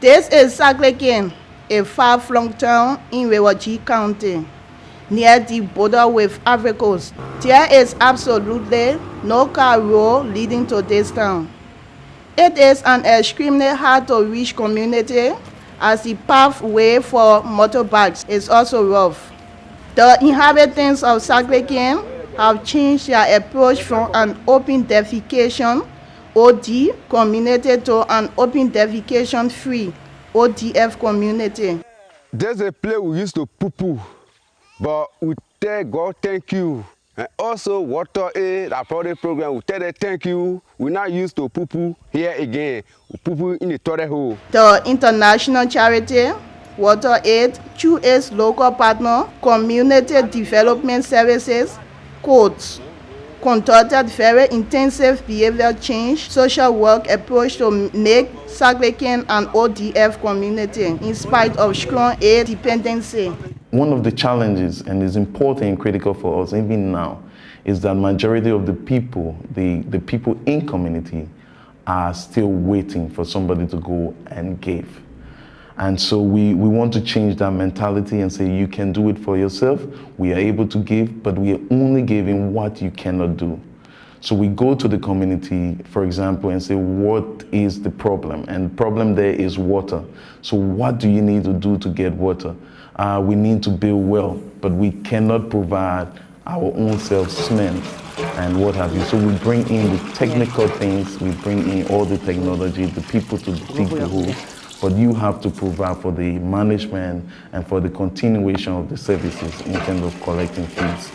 This is Saykliken, a far-flung town in Ivory County, near the border with Ivory Coast. There is absolutely no car road leading to this town. It is an extremely hard-to-reach community, as the pathway for motorbikes is also rough. The inhabitants of Saykliken have changed their approach from an open defecation OD community to an open defecation-free ODF community. There's a place we used to poo-poo, but we tell God thank you. And also WaterAid, that product program, we tell them thank you. We're not used to poo-poo here again. We poo-poo in the toilet hole. The international charity WaterAid, through its local partner, Community Development Services, CODES, conducted very intensive behavior change social work approach to make Saykliken an ODF community in spite of strong aid dependency. One of the challenges, and is important and critical for us even now, is that majority of the people, the people in community, are still waiting for somebody to go and give. And so we want to change that mentality and say you can do it for yourself. We are able to give, but we are only giving what you cannot do. So we go to the community, for example, and say, what is the problem? And the problem there is water. So what do you need to do to get water? We need to build well, but we cannot provide our own self cement and what have you. So we bring in the technical things, we bring in all the technology, the people to dig the hole. But you have to provide for the management and for the continuation of the services in terms of collecting fees.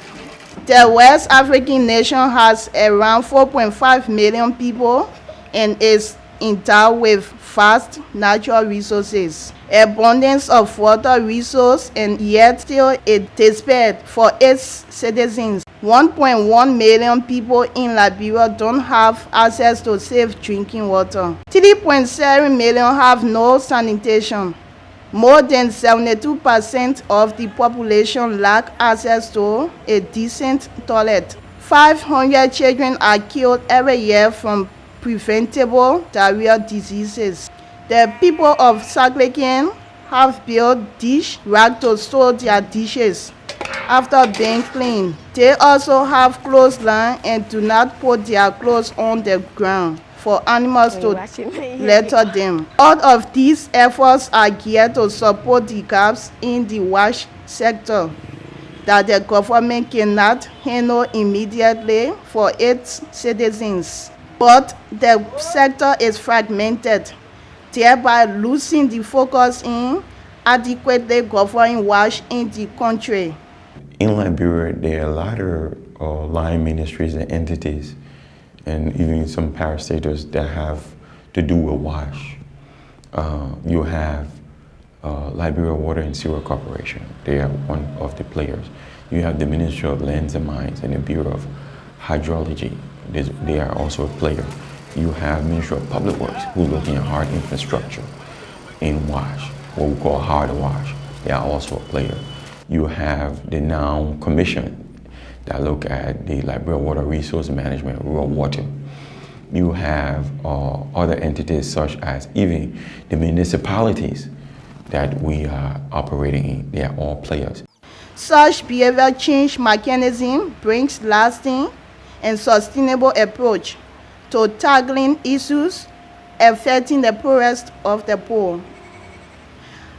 The West African nation has around 4.5 million people and is endowed with vast natural resources, abundance of water resource, and yet still a despair for its citizens. 1.1 million people in Liberia don't have access to safe drinking water. 3.7 million have no sanitation. More than 72% of the population lack access to a decent toilet. 500 children are killed every year from preventable diarrheal diseases. The people of Saykliken have built dish racks to store their dishes after being cleaned. They also have clothesline and do not put their clothes on the ground for animals to litter them. All of these efforts are geared to support the gaps in the wash sector that the government cannot handle immediately for its citizens. But the sector is fragmented, thereby losing the focus in adequately governing wash in the country. In Liberia, there are a lot of line ministries and entities, and even some parastatals that have to do with wash. You have Liberia Water and Sewer Corporation. They are one of the players. You have the Ministry of Lands and Mines and the Bureau of Hydrology. They are also a player. You have Ministry of Public Works, who are looking at hard infrastructure in wash, what we call hard wash. They are also a player. You have the NOW Commission that look at the Liberia Water Resource Management, rural water. You have other entities such as even the municipalities that we are operating in. They are all players. Such behavior change mechanism brings lasting and sustainable approach to tackling issues affecting the poorest of the poor.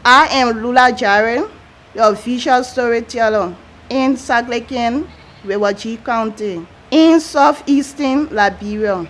I am Lula Jaurey, your official storyteller in Saykliken, Ivory County, in southeastern Liberia.